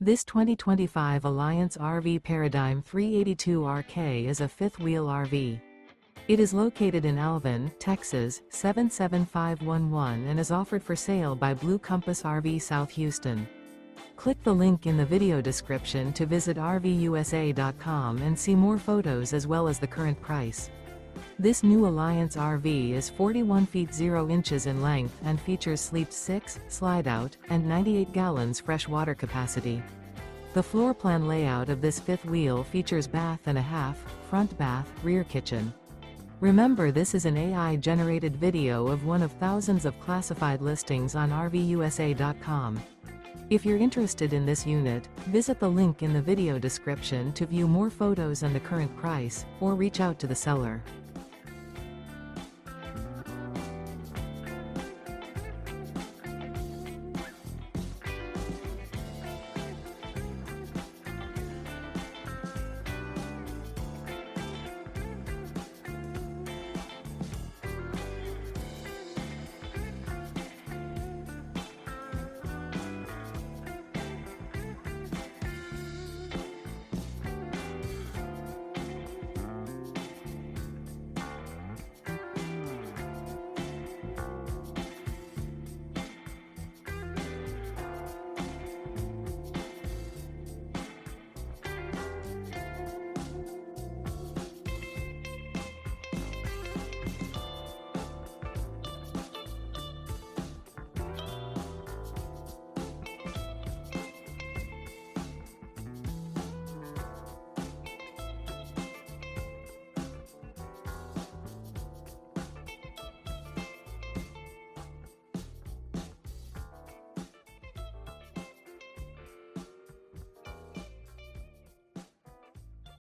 This 2025 Alliance RV Paradigm 382RK is a fifth-wheel RV. It is located in Alvin, Texas, 77511 and is offered for sale by Blue Compass RV South Houston. Click the link in the video description to visit RVUSA.com and see more photos as well as the current price. This new Alliance RV is 41 feet 0 inches in length and features Sleep 6, Slideout, and 98 gallons fresh water capacity. The floor plan layout of this fifth wheel features bath and a half, front bath, rear kitchen. Remember, this is an AI-generated video of one of thousands of classified listings on RVUSA.com. If you're interested in this unit, visit the link in the video description to view more photos and the current price, or reach out to the seller.